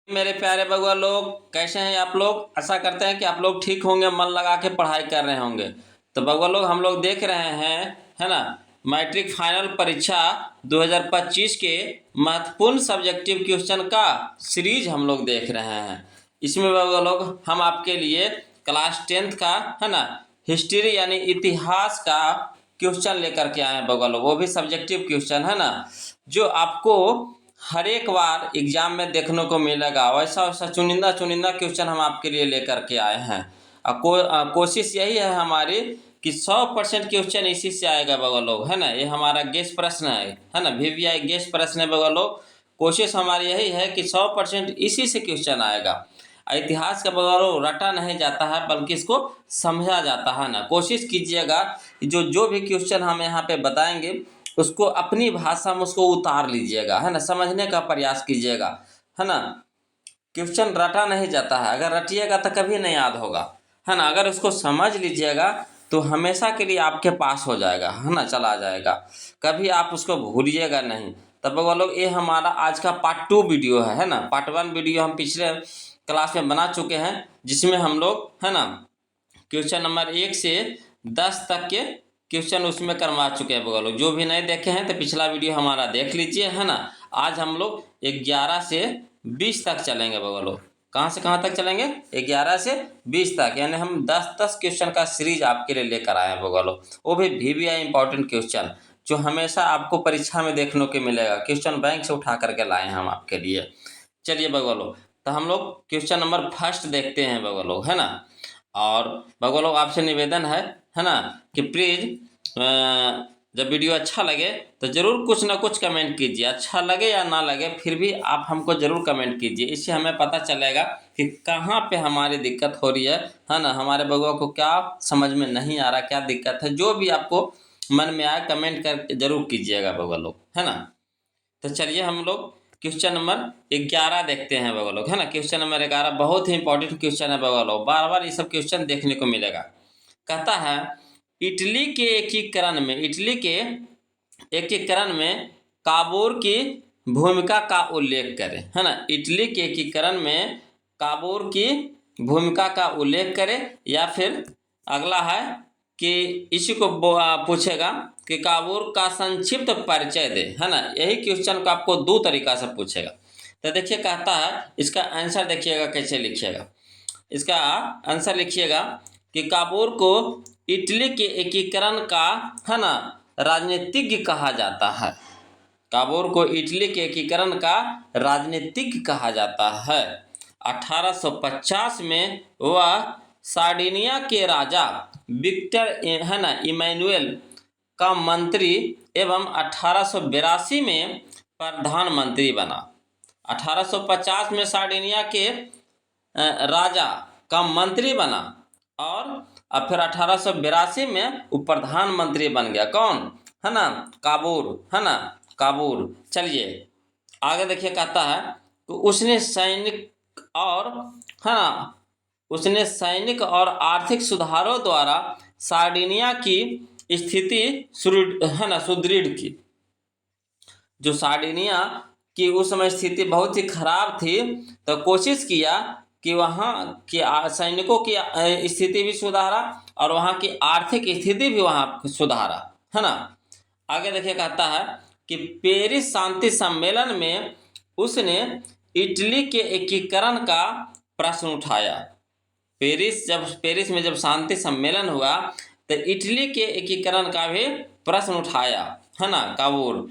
मेरे प्यारे बउआ लोग, कैसे हैं आप लोग। आशा करते हैं कि आप लोग ठीक होंगे, मन लगा के पढ़ाई कर रहे होंगे। तो बउआ लोग, हम लोग देख रहे हैं, है ना, मैट्रिक फाइनल परीक्षा 2025 के महत्वपूर्ण सब्जेक्टिव क्वेश्चन का सीरीज हम लोग देख रहे हैं। इसमें बउआ लोग हम आपके लिए क्लास 10th का, है ना, हिस्ट्री यानी इतिहास का क्वेश्चन लेकर के आए हैं बउआ लोग। वो भी सब्जेक्टिव क्वेश्चन, है ना, जो आपको हर एक बार एग्जाम में देखने को मिलेगा। वैसा वैसा चुनिंदा चुनिंदा क्वेश्चन हम आपके लिए लेकर के आए हैं। कोशिश यही है हमारी कि 100% क्वेश्चन इसी से आएगा बउआ लोग, है ना। ये हमारा गेस प्रश्न है ना, VVI गेस प्रश्न है बउआ लोग। कोशिश हमारी यही है कि 100% इसी से क्वेश्चन आएगा। इतिहास का बउआ लोग रटा नहीं जाता है, बल्कि इसको समझा जाता है ना। कोशिश कीजिएगा जो जो भी क्वेश्चन हम यहाँ पे बताएंगे उसको अपनी भाषा में उसको उतार लीजिएगा, है ना, समझने का प्रयास कीजिएगा, है ना। क्वेश्चन रटा नहीं जाता है, अगर रटिएगा तो कभी नहीं याद होगा, है ना। अगर उसको समझ लीजिएगा तो हमेशा के लिए आपके पास हो जाएगा, है ना, चला जाएगा, कभी आप उसको भूलिएगा नहीं। तब वो लोग, ये हमारा आज का पार्ट 2 वीडियो है ना। पार्ट 1 वीडियो हम पिछले क्लास में बना चुके हैं, जिसमें हम लोग, है ना, क्वेश्चन नंबर 1 से 10 तक के क्वेश्चन उसमें करवा चुके हैं बउआ लोग। जो भी नहीं देखे हैं तो पिछला वीडियो हमारा देख लीजिए, है ना। आज हम लोग 11 से 20 तक चलेंगे बउआ लोग। कहाँ से कहाँ तक चलेंगे? 11 से 20 तक, यानी हम 10-10 क्वेश्चन का सीरीज आपके लिए लेकर आए हैं बउआ लोग। वो भी VVI इंपॉर्टेंट क्वेश्चन, जो हमेशा आपको परीक्षा में देखने को मिलेगा। क्वेश्चन बैंक से उठा करके लाए हैं हम आपके लिए। चलिए बउआ लोग, तो हम लोग क्वेश्चन नंबर फर्स्ट देखते हैं बउआ लोग, है ना। और बउआ लोग, आपसे निवेदन है ना, कि प्लीज़ जब वीडियो अच्छा लगे तो ज़रूर कुछ ना कुछ कमेंट कीजिए। अच्छा लगे या ना लगे, फिर भी आप हमको ज़रूर कमेंट कीजिए। इससे हमें पता चलेगा कि कहाँ पे हमारी दिक्कत हो रही है ना। हमारे बउआ को क्या समझ में नहीं आ रहा, क्या दिक्कत है, जो भी आपको मन में आए कमेंट कर ज़रूर कीजिएगा बउआ लोग, है ना। तो चलिए हम लोग क्वेश्चन नंबर 11 देखते हैं बउआ लोग, है ना। क्वेश्चन नंबर 11 बहुत ही इंपॉर्टेंट क्वेश्चन है बउआ लोग, बार बार ये सब क्वेश्चन देखने को मिलेगा। कहता है, इटली के एकीकरण में काबूल की भूमिका का उल्लेख करें, है ना। इटली के एकीकरण में काबूल की भूमिका का उल्लेख करें, या फिर अगला है कि इसी को पूछेगा कि काबूल का संक्षिप्त परिचय दे, है ना। यही क्वेश्चन को आपको दो तरीका से पूछेगा। तो देखिए, कहता है, इसका आंसर देखिएगा कैसे लिखिएगा। इसका आंसर लिखिएगा कि काबूल को इटली के एकीकरण का, है ना, राजनीतिज्ञ कहा जाता है। काबूल को इटली के एकीकरण का राजनीतिज्ञ कहा जाता है। 1850 में वह सार्डिनिया के राजा विक्टर, है ना, इमैनुएल का मंत्री एवं 1882 में प्रधानमंत्री बना। 1850 में सार्डिनिया के राजा का मंत्री बना, और अब फिर 1882 में वो प्रधानमंत्री बन गया। कौन? है ना, काबूल, है ना, काबूल। चलिए आगे देखिए, कहता है कि उसने सैनिक और आर्थिक सुधारों द्वारा सार्डिनिया की स्थिति सुदृढ़ की। जो सार्डिनिया की उस समय स्थिति बहुत ही खराब थी, तो कोशिश किया कि वहाँ की सैनिकों की स्थिति भी सुधारा और वहाँ की आर्थिक स्थिति भी वहाँ सुधारा, है ना। आगे देखिए, कहता है कि पेरिस शांति सम्मेलन में उसने इटली के एकीकरण का प्रश्न उठाया। पेरिस में जब शांति सम्मेलन हुआ तो इटली के एकीकरण का भी प्रश्न उठाया, है ना, काबूल।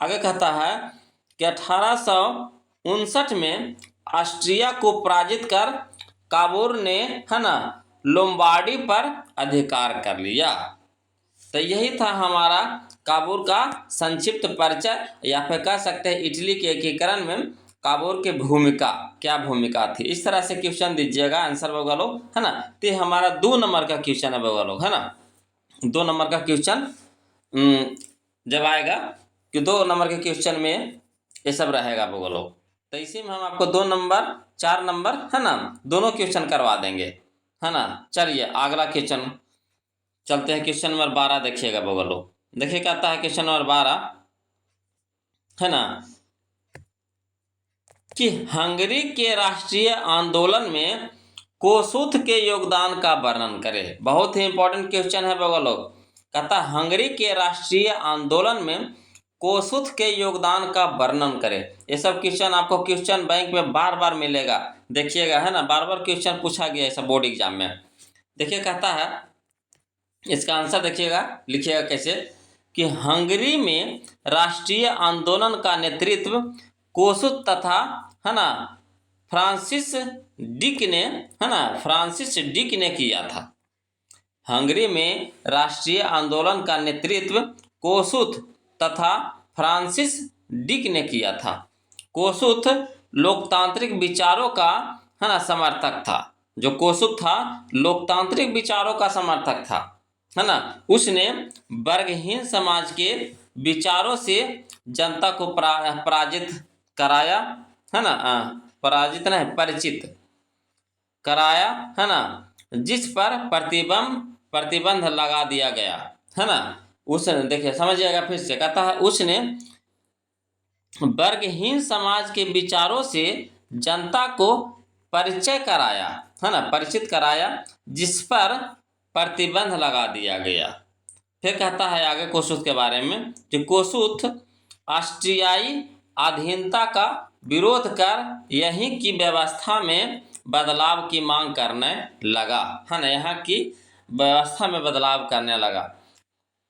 आगे कहता है कि 1859 में ऑस्ट्रिया को पराजित कर काबूल ने, है ना, लोम्बार्डी पर अधिकार कर लिया। तो यही था हमारा काबूल का संक्षिप्त परिचय, या फिर कह सकते हैं इटली के एकीकरण में काबूल की भूमिका, क्या भूमिका थी। इस तरह से क्वेश्चन दीजिएगा, आंसर बउआ लोग, है ना। तो ये हमारा 2 नंबर का क्वेश्चन है बउआ लोग, है ना। 2 नंबर का क्वेश्चन जब आएगा कि 2 नंबर के क्वेश्चन में ये सब रहेगा बउआ लोग। तो इसी में हम आपको 2 नंबर 4 नंबर, है ना, दोनों क्वेश्चन करवा देंगे, है ना। चलिए अगला क्वेश्चन चलते हैं। क्वेश्चन नंबर 12 देखिएगा बउआ लोग। देखिए, कहता है क्वेश्चन नंबर 12, है ना, कि हंगरी के राष्ट्रीय आंदोलन में कोसुथ के योगदान का वर्णन करें। बहुत ही इंपॉर्टेंट क्वेश्चन है बगल लोग। कहता हंगरी के राष्ट्रीय आंदोलन में कोसुथ के योगदान का वर्णन करें। ये सब क्वेश्चन आपको क्वेश्चन बैंक में बार बार मिलेगा, देखिएगा, है ना, बार बार क्वेश्चन पूछा गया है सब बोर्ड एग्जाम में। देखिए कहता है, इसका आंसर देखिएगा, लिखिएगा कैसे कि हंगरी में राष्ट्रीय आंदोलन का नेतृत्व कोसुथ तथा, है ना, फ्रांसिस डिक ने, है ना, फ्रांसिस डिक ने किया था। हंगरी में राष्ट्रीय आंदोलन का नेतृत्व कोसुथ तथा फ्रांसिस डिक ने किया था। कोसुथ लोकतांत्रिक विचारों का, है ना, समर्थक था। जो कोसुथ था लोकतांत्रिक विचारों का समर्थक था, है ना। उसने वर्गहीन समाज के विचारों से जनता को पराजित कराया, है ना, पराजित नहीं परिचित कराया, है ना, जिस पर प्रतिबंध लगा दिया गया, है ना। उसने, देखिए समझिएगा फिर से, कहता है उसने वर्गहीन समाज के विचारों से जनता को परिचय कराया, है ना, परिचित कराया, जिस पर प्रतिबंध लगा दिया गया। फिर कहता है आगे कोसुथ के बारे में कि कोसुथ ऑस्ट्रियाई अधीनता का विरोध कर यहीं की व्यवस्था में बदलाव की मांग करने लगा, है ना, यहाँ की व्यवस्था में बदलाव करने लगा,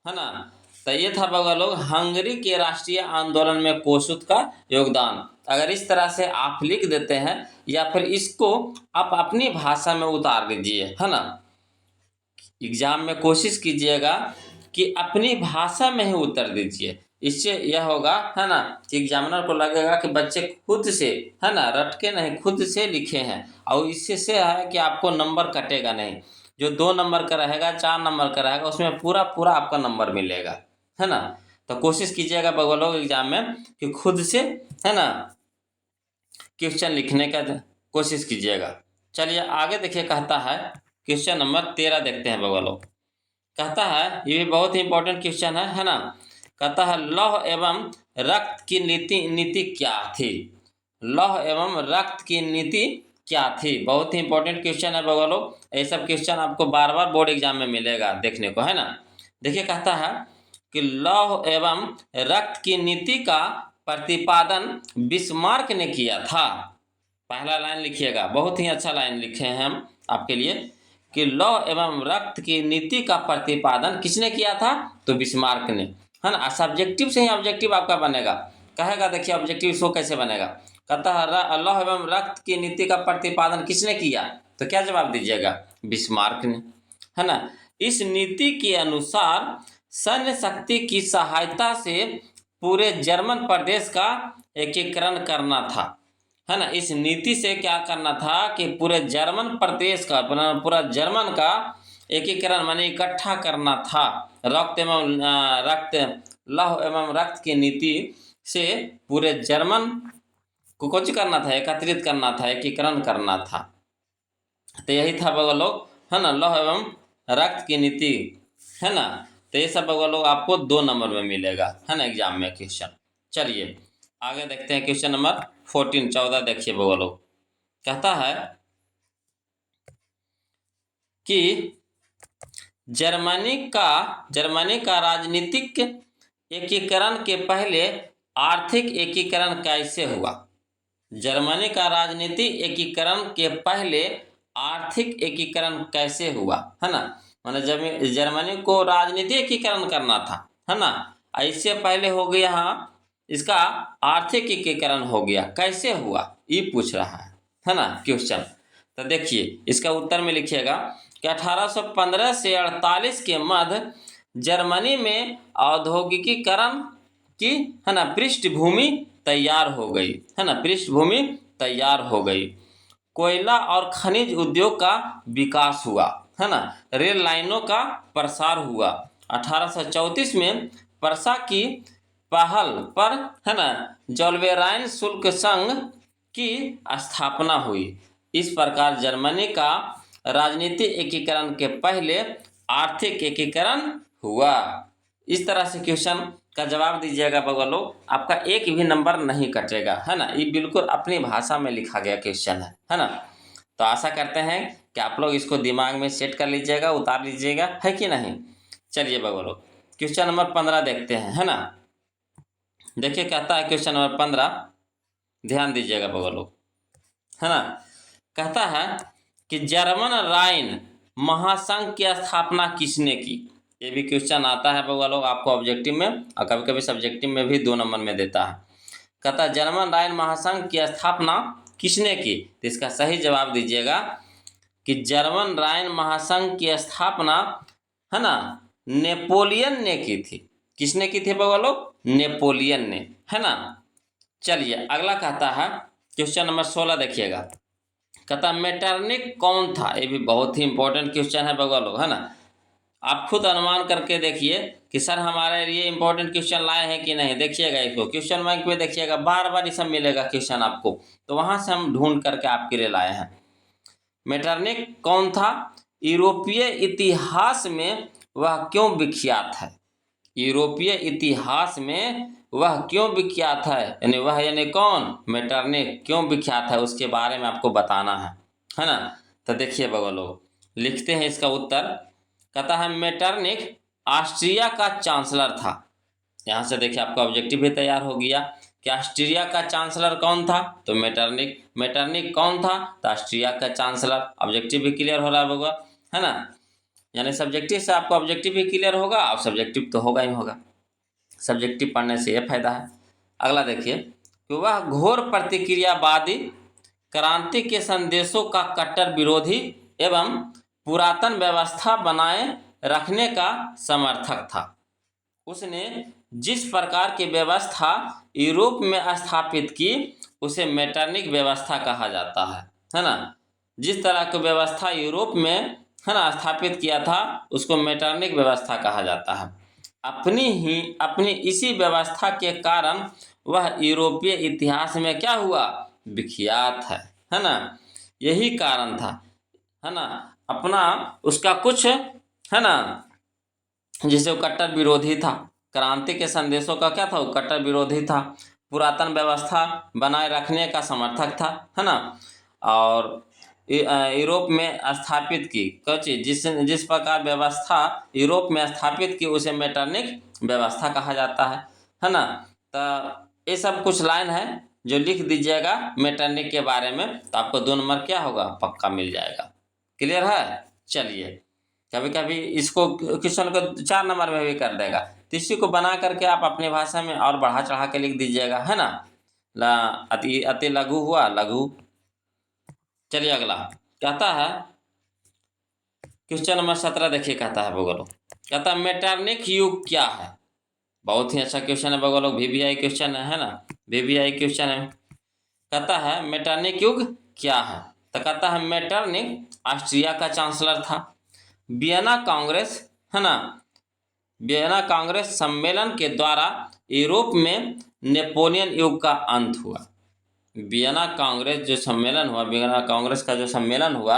है ना। तो ये था बगल लोग हंगरी के राष्ट्रीय आंदोलन में कोसुथ का योगदान। अगर इस तरह से आप लिख देते हैं या फिर इसको आप अपनी भाषा में उतार दीजिए, है ना, एग्जाम में कोशिश कीजिएगा कि अपनी भाषा में ही उत्तर दीजिए। इससे यह होगा, है ना, कि एग्जामिनर को लगेगा कि बच्चे खुद से, है ना, रट के नहीं, खुद से लिखे हैं, और इससे से है कि आपको नंबर कटेगा नहीं। जो 2 नंबर का रहेगा, 4 नंबर का रहेगा, उसमें पूरा पूरा आपका नंबर मिलेगा, है ना। तो कोशिश कीजिएगा बगलों एग्जाम में कि खुद से, है ना, क्वेश्चन लिखने का कोशिश कीजिएगा। चलिए आगे देखिए, कहता है क्वेश्चन नंबर 13 देखते हैं बगलों। कहता है, ये भी बहुत ही इंपॉर्टेंट क्वेश्चन है ना। कहता है लौह एवं रक्त की नीति क्या थी? लौह एवं रक्त की नीति क्या थी? बहुत ही इंपॉर्टेंट क्वेश्चन है बगलों। ये सब क्वेश्चन आपको बार बार बोर्ड एग्जाम में मिलेगा देखने को, है ना। देखिए कहता है कि लौह एवं रक्त की नीति का प्रतिपादन बिस्मार्क ने किया था। पहला लाइन लिखिएगा, बहुत ही अच्छा लाइन लिखे हैं हम आपके लिए कि लौह एवं रक्त की नीति का प्रतिपादन किसने किया था? तो बिस्मार्क ने, है ना। सब्जेक्टिव से ही ऑब्जेक्टिव आपका बनेगा, कहेगा, देखिए ऑब्जेक्टिव शो कैसे बनेगा। कहता है लौह एवं रक्त की नीति का प्रतिपादन किसने किया? तो क्या जवाब दीजिएगा? बिस्मार्क ने, है ना। इस नीति के अनुसार सैन्य शक्ति की सहायता से पूरे जर्मन प्रदेश का एकीकरण करना था, है ना। इस नीति से क्या करना था कि पूरे जर्मन प्रदेश का, पूरा जर्मन का एकीकरण माने इकट्ठा करना था। लौह एवं रक्त की नीति से पूरे जर्मन को कुछ करना था, एकत्रित करना था, एकीकरण करना था। तो यही था बगलों, है ना, लौह एवं रक्त की नीति, है ना। तो ये सब बगलों आपको 2 नंबर में मिलेगा, है ना, एग्जाम में क्वेश्चन। चलिए आगे देखते हैं क्वेश्चन नंबर 14 देखिए बगलों। कहता है कि जर्मनी का राजनीतिक एकीकरण के पहले आर्थिक एकीकरण कैसे हुआ? जर्मनी का राजनीति एकीकरण के पहले आर्थिक एकीकरण कैसे हुआ, है ना। माने जर्मनी को राजनीति एकीकरण करना था, है ना। इससे पहले हो गया यहाँ इसका आर्थिक एकीकरण हो गया, कैसे हुआ ये पूछ रहा है ना क्वेश्चन। तो देखिए इसका उत्तर में लिखिएगा कि 1815 से 48 के मध्य जर्मनी में औद्योगिकीकरण की, है ना, पृष्ठभूमि तैयार हो गई, है ना, पृष्ठभूमि तैयार हो गई। कोयला और खनिज उद्योग का विकास हुआ, है ना, रेल लाइनों का प्रसार हुआ। 1834 में वर्षा की पहल पर, है ना, जोल्वेराइन शुल्क संघ की स्थापना हुई। इस प्रकार जर्मनी का राजनीतिक एकीकरण के पहले आर्थिक एकीकरण हुआ। इस तरह से क्वेश्चन का जवाब दीजिएगा बगल लोग, आपका एक भी नंबर नहीं कटेगा, है ना। ये बिल्कुल अपनी भाषा में लिखा गया क्वेश्चन है ना। तो आशा करते हैं कि आप लोग इसको दिमाग में सेट कर लीजिएगा, उतार लीजिएगा, है कि नहीं। चलिए बगल लोग क्वेश्चन नंबर 15 देखते हैं, है ना। देखिए कहता है क्वेश्चन नंबर 15, ध्यान दीजिएगा बगल लोग, है ना। कहता है कि जर्मन राइन महासंघ की स्थापना किसने की। ये भी क्वेश्चन आता है बगल लोग आपको ऑब्जेक्टिव में, और कभी कभी सब्जेक्टिव में भी 2 नंबर में देता है। कहता है जर्मन राइन महासंघ की स्थापना किसने की। तो इसका सही जवाब दीजिएगा कि जर्मन राइन महासंघ की स्थापना, है ना, नेपोलियन ने की थी। किसने की थी बगल लोग, नेपोलियन ने, है ना। चलिए अगला कहता है क्वेश्चन नंबर 16 देखिएगा। कहता मेटरनिक कौन था। ये भी बहुत ही इंपॉर्टेंट क्वेश्चन है बगल लोग, है ना। आप खुद अनुमान करके देखिए कि सर हमारे लिए इंपॉर्टेंट क्वेश्चन लाए हैं कि नहीं। देखिएगा इसको क्वेश्चन बैंक में देखिएगा, बार बार ये सब मिलेगा क्वेश्चन आपको, तो वहाँ से हम ढूंढ करके आपके लिए लाए हैं। मेटरनिक कौन था, यूरोपीय इतिहास में वह क्यों विख्यात है। यूरोपीय इतिहास में वह क्यों विख्यात है, यानी वह यानी कौन, मेटरनिक क्यों विख्यात है, उसके बारे में आपको बताना है ना। तो देखिए बगल लोग लिखते हैं इसका उत्तर। कहता है मेटरनिक ऑस्ट्रिया का चांसलर था। यहाँ से देखिए आपका ऑब्जेक्टिव भी तैयार हो गया कि ऑस्ट्रिया का चांसलर कौन था, तो मेटरनिक। मेटरनिक कौन था, तो ऑस्ट्रिया का चांसलर। ऑब्जेक्टिव भी क्लियर हो रहा होगा, है ना। यानी सब्जेक्टिव से आपको ऑब्जेक्टिव भी क्लियर होगा, और सब्जेक्टिव तो होगा ही होगा, सब्जेक्टिव पढ़ने से ये फायदा है। अगला देखिए कि वह घोर प्रतिक्रियावादी, क्रांति के संदेशों का कट्टर विरोधी एवं पुरातन व्यवस्था बनाए रखने का समर्थक था। उसने जिस प्रकार की व्यवस्था यूरोप में स्थापित की उसे मेटरनिक व्यवस्था कहा जाता है ना। जिस तरह की व्यवस्था यूरोप में, है ना, स्थापित किया था उसको मेटरनिक व्यवस्था कहा जाता है। अपनी इसी व्यवस्था के कारण वह यूरोपीय इतिहास में क्या हुआ, विख्यात है ना। यही कारण था, है ना। अपना उसका कुछ, है ना, जैसे वो कट्टर विरोधी था, क्रांति के संदेशों का क्या था, वो कट्टर विरोधी था, पुरातन व्यवस्था बनाए रखने का समर्थक था, है ना। और यूरोप में स्थापित की कौची, जिस प्रकार व्यवस्था यूरोप में स्थापित की उसे मेटरनिक व्यवस्था कहा जाता है ना। तो ये सब कुछ लाइन है जो लिख दीजिएगा मेटरनिक के बारे में, तो आपको 2 नंबर क्या होगा, पक्का मिल जाएगा। क्लियर है। चलिए कभी कभी इसको क्वेश्चन को 4 नंबर में भी कर देगा, तो इसी को बना करके आप अपनी भाषा में और बढ़ा चढ़ा के लिख दीजिएगा, है ना। अति लघु हुआ लघु। चलिए अगला कहता है क्वेश्चन नंबर 17 देखिए। कहता है बगलो, कहता है मेटरनिक युग क्या है। बहुत ही अच्छा क्वेश्चन है बगलो, VVI क्वेश्चन है ना, VVI क्वेश्चन है। कहता है मेटरनिक युग क्या है, तो कहता है मेटरनिक ऑस्ट्रिया का चांसलर था। वियना कांग्रेस, है ना, वियना कांग्रेस सम्मेलन के द्वारा यूरोप में नेपोलियन युग का अंत हुआ। वियना कांग्रेस जो सम्मेलन हुआ, वियना कांग्रेस का जो सम्मेलन हुआ,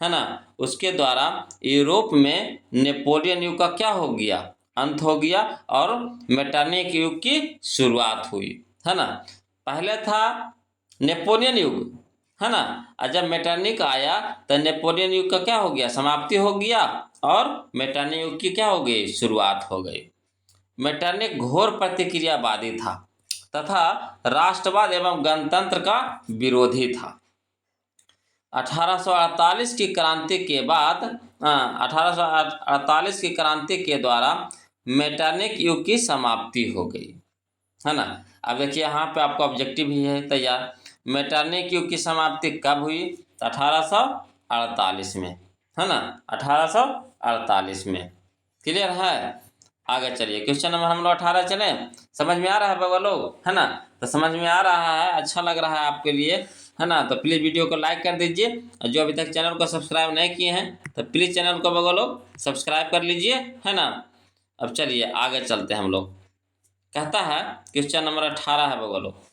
है ना, उसके द्वारा यूरोप में नेपोलियन युग का क्या हो गया, अंत हो गया, और मेटरनिक युग की शुरुआत हुई, है ना। पहले था नेपोलियन युग, है ना, और जब मेटरनिक आया तो नेपोलियन युग का क्या हो गया, समाप्ति हो गया, और मेटरनिक युग की क्या हो गई, शुरुआत हो गई। मेटरनिक घोर प्रतिक्रियावादी था तथा राष्ट्रवाद एवं गणतंत्र का विरोधी था। 1848 की क्रांति के बाद 1848 की क्रांति के द्वारा मेटरनिक युग की समाप्ति हो गई, है ना। अब देखिए यहाँ पे आपका ऑब्जेक्टिव ही है तैयार। मेटरनिक युग की समाप्ति कब हुई, 1848 में, है ना, 1848 में। क्लियर है। आगे चलिए क्वेश्चन नंबर हम लोग 18 चले। समझ में आ रहा है बगल लोग, है ना। तो समझ में आ रहा है, अच्छा लग रहा है आपके लिए, है ना, तो प्लीज़ वीडियो को लाइक कर दीजिए, और जो अभी तक चैनल को सब्सक्राइब नहीं किए हैं तो प्लीज़ चैनल को बगल लोग सब्सक्राइब कर लीजिए, है ना। अब चलिए आगे चलते हैं हम लोग। कहता है क्वेश्चन नंबर 18 है बगल लोग।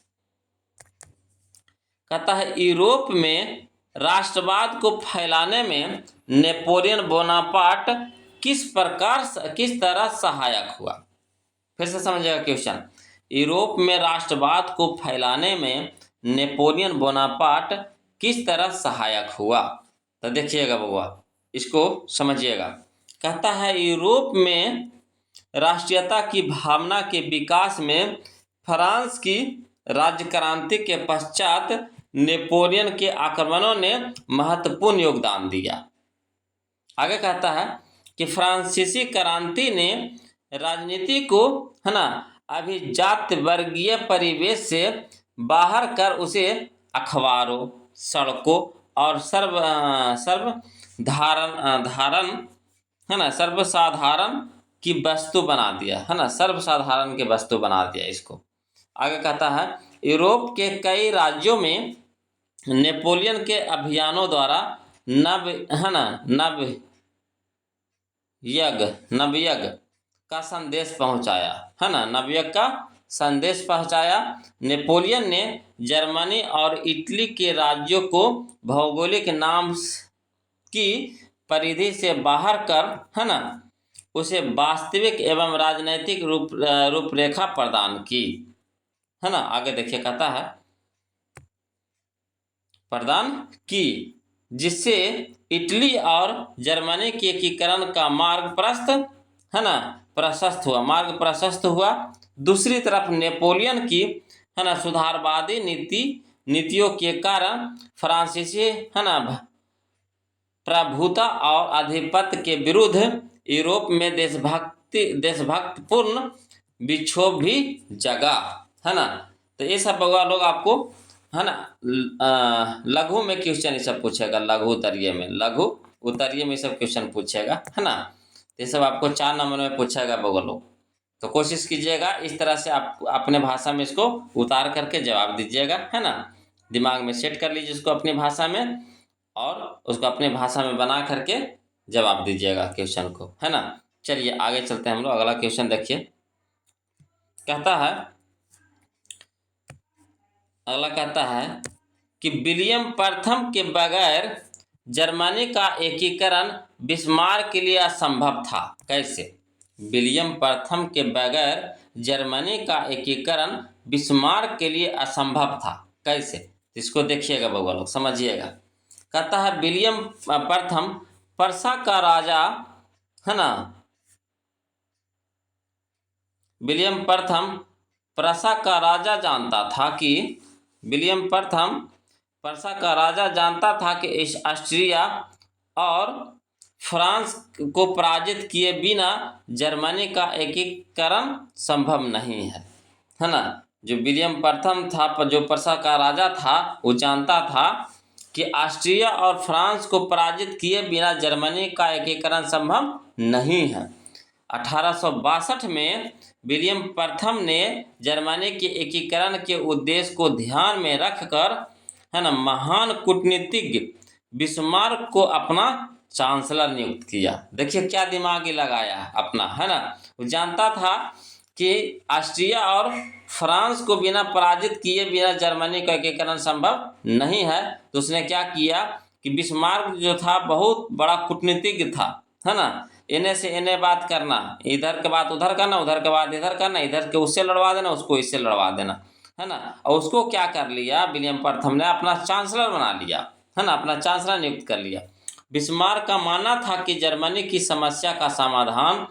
कहता है यूरोप में राष्ट्रवाद को फैलाने में नेपोलियन बोनापार्ट किस तरह सहायक हुआ। फिर से समझिएगा क्वेश्चन। यूरोप में राष्ट्रवाद को फैलाने में नेपोलियन बोनापार्ट किस तरह सहायक हुआ? तो देखिएगा बउआ, इसको समझिएगा। कहता है यूरोप में राष्ट्रीयता की भावना के विकास में फ्रांस की राज्य क्रांति के पश्चात नेपोलियन के आक्रमणों ने महत्वपूर्ण योगदान दिया। आगे कहता है कि फ्रांसीसी क्रांति ने राजनीति को, है ना, अभिजात वर्गीय परिवेश से बाहर कर उसे अखबारों, सड़कों और सर्वसाधारण की वस्तु बना दिया, है ना, सर्वसाधारण की वस्तु बना दिया इसको। आगे कहता है यूरोप के कई राज्यों में नेपोलियन के अभियानों द्वारा नवयज्ञ का संदेश पहुंचाया, है ना, नवयज्ञ का संदेश पहुंचाया। नेपोलियन ने जर्मनी और इटली के राज्यों को भौगोलिक नाम की परिधि से बाहर कर, है ना, उसे वास्तविक एवं राजनैतिक रूपरेखा प्रदान की, है ना। आगे देखिए कहता है प्रदान की, जिससे इटली और जर्मनी के एकीकरण का मार्ग प्रशस्त हुआ। दूसरी तरफ नेपोलियन की, है ना, सुधारवादी नीतियों के कारण फ्रांसीसी, है ना, प्रभुता और आधिपत्य के विरुद्ध यूरोप में देशभक्तिपूर्ण विक्षोभ भी जगा, है ना। तो ये सब बउआ लोग आपको, है ना, लघु में क्वेश्चन ये सब पूछेगा, लघु उत्तरीय में सब क्वेश्चन पूछेगा, है ना। ये सब आपको 4 नंबर में पूछेगा बउआ लोग। तो कोशिश कीजिएगा इस तरह से आप अपने भाषा में इसको उतार करके जवाब दीजिएगा, है ना। दिमाग में सेट कर लीजिए इसको अपनी भाषा में और उसको अपनी भाषा में बना करके जवाब दीजिएगा क्वेश्चन को, है ना। चलिए आगे चलते हैं हम लोग। अगला क्वेश्चन देखिए, अगला कहता है कि विलियम प्रथम के बगैर जर्मनी का एकीकरण बिस्मार्क के लिए असंभव था। कैसे? विलियम प्रथम के बगैर जर्मनी का एकीकरण बिस्मार्क के लिए असंभव था। कैसे? इसको देखिएगा बउआ लोग, समझिएगा। कहता है विलियम प्रथम पर्सा का राजा, है ना, विलियम प्रथम पर्सा का राजा जानता था कि ऑस्ट्रिया और फ्रांस को पराजित किए बिना जर्मनी का एकीकरण संभव नहीं है, है ना। जो विलियम प्रथम था, जो पर्सा का राजा था, वो जानता था कि ऑस्ट्रिया और फ्रांस को पराजित किए बिना जर्मनी का एकीकरण संभव नहीं है। 1862 में विलियम प्रथम ने जर्मनी के एकीकरण के उद्देश्य को ध्यान में रखकर, है ना, महान कूटनीतिज्ञ बिस्मार्क को अपना चांसलर नियुक्त किया। देखिए क्या दिमाग ही लगाया अपना, है ना। वो जानता था कि ऑस्ट्रिया और फ्रांस को बिना पराजित किए बिना जर्मनी का एकीकरण संभव नहीं है। तो उसने क्या किया कि बिस्मार्क जो था बहुत बड़ा कूटनीतिज्ञ था, है ना। इन्हें से इन्हें बात करना, इधर के बात उधर करना, उधर के बात इधर करना, इधर के उससे लड़वा देना, उसको इससे लड़वा देना, है ना। और उसको क्या कर लिया विलियम प्रथम ने, अपना चांसलर बना लिया, है ना, अपना चांसलर नियुक्त कर लिया। बिस्मार्क का मानना था कि जर्मनी की समस्या का समाधान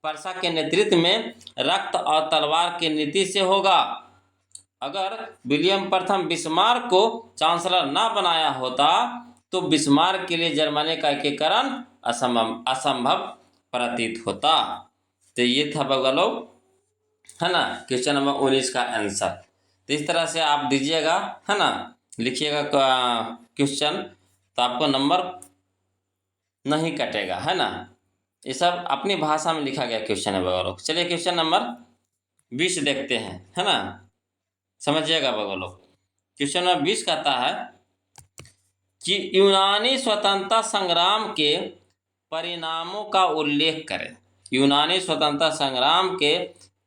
पर्सा के नेतृत्व में रक्त और तलवार की नीति से होगा। अगर विलियम प्रथम बिस्मार्क को चांसलर न बनाया होता तो बिस्मार्क के लिए जर्मनी का एकीकरण असंभव प्रतीत होता। तो ये था बउआ लोग, है ना, क्वेश्चन नंबर 19 का आंसर। तो इस तरह से आप दीजिएगा, है ना, लिखिएगा क्वेश्चन, तो आपको नंबर नहीं कटेगा, है ना। ये सब अपनी भाषा में लिखा गया क्वेश्चन है बउआ लोग। चलिए क्वेश्चन नंबर 20 देखते हैं, है ना, समझिएगा बउआ लोग। क्वेश्चन नंबर 20 कहता है कि यूनानी स्वतंत्रता संग्राम के परिणामों का उल्लेख करें। यूनानी स्वतंत्रता संग्राम के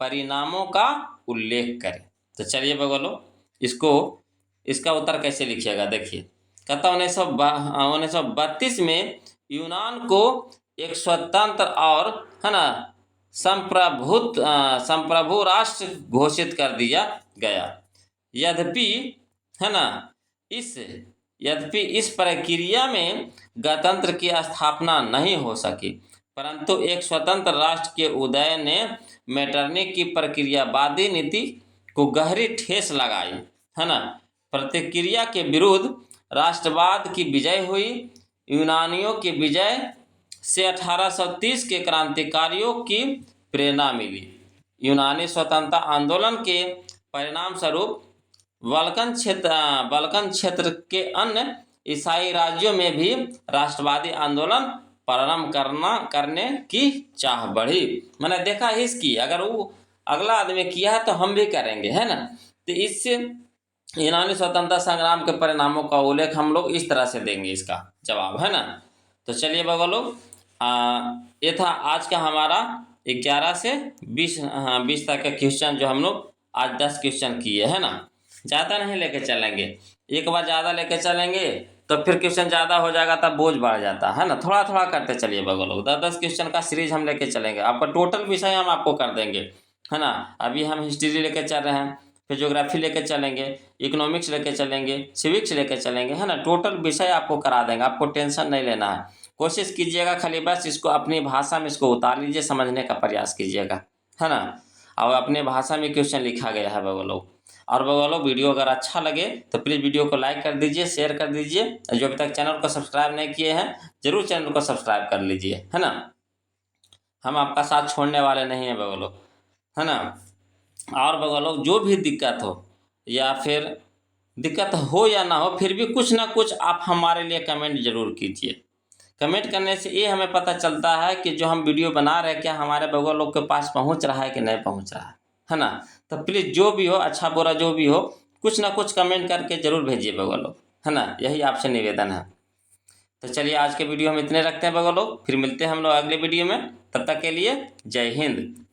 परिणामों का उल्लेख करें। तो चलिए बउआ लोग इसका उत्तर कैसे लिखिएगा। देखिए कहता 1932 में यूनान को एक स्वतंत्र और, है ना, संप्रभु राष्ट्र घोषित कर दिया गया। यद्यपि है ना यद्यपि इस प्रक्रिया में गणतंत्र की स्थापना नहीं हो सकी, परंतु एक स्वतंत्र राष्ट्र के उदय ने मेटरनिख की प्रक्रियावादी नीति को गहरी ठेस लगाई, है ना। प्रतिक्रिया के विरुद्ध राष्ट्रवाद की विजय हुई। यूनानियों की विजय से 1830 के क्रांतिकारियों की प्रेरणा मिली। यूनानी स्वतंत्रता आंदोलन के परिणाम स्वरूप बल्कन क्षेत्र के अन्य ईसाई राज्यों में भी राष्ट्रवादी आंदोलन प्रारंभ करने की चाह बढ़ी। मैंने देखा इसकी, अगर वो अगला आदमी किया है तो हम भी करेंगे, है ना। तो इससे यूनानी स्वतंत्रता संग्राम के परिणामों का उल्लेख हम लोग इस तरह से देंगे, इसका जवाब, है ना। तो चलिए बगो लोग, ये था आज का हमारा 11 से 20 तक का क्वेश्चन, जो हम लोग आज 10 क्वेश्चन किए, है ना। ज़्यादा नहीं लेके चलेंगे, एक बार ज़्यादा लेके चलेंगे तो फिर क्वेश्चन ज़्यादा हो जाएगा, तब बोझ बढ़ जाता है ना। थोड़ा थोड़ा करते चलिए बगो लोग, 10 क्वेश्चन का सीरीज हम लेके चलेंगे। आपका टोटल विषय हम आपको कर देंगे, है ना। अभी हम हिस्ट्री लेके चल रहे हैं, फिर ज्योग्राफी लेके चलेंगे, इकोनॉमिक्स लेके चलेंगे, सिविक्स लेके चलेंगे, है ना। टोटल विषय आपको करा देंगे, आपको टेंशन नहीं लेना है। कोशिश कीजिएगा खाली बस इसको अपनी भाषा में इसको उतार लीजिए, समझने का प्रयास कीजिएगा, है ना। और अपने भाषा में क्वेश्चन लिखा गया है बगो लोग। और बगो लोग, वीडियो अगर अच्छा लगे तो प्लीज़ वीडियो को लाइक कर दीजिए, शेयर कर दीजिए। जो अभी तक चैनल को सब्सक्राइब नहीं किए हैं जरूर चैनल को सब्सक्राइब कर लीजिए, है ना। हम आपका साथ छोड़ने वाले नहीं हैं बगो लोग, है ना। और बगो लोग, जो भी दिक्कत हो या फिर दिक्कत हो या ना हो, फिर भी कुछ ना कुछ आप हमारे लिए कमेंट जरूर कीजिए। कमेंट करने से ये हमें पता चलता है कि जो हम वीडियो बना रहे हैं क्या हमारे बगल लोग के पास पहुंच रहा है कि नहीं पहुंच रहा है ना। तो प्लीज़ जो भी हो, अच्छा बुरा जो भी हो, कुछ ना कुछ कमेंट करके ज़रूर भेजिए बगल लोग, है ना। यही आपसे निवेदन है। तो चलिए आज के वीडियो हम इतने रखते हैं बगल लोग, फिर मिलते हैं हम लोग अगले वीडियो में। तब तक के लिए जय हिंद।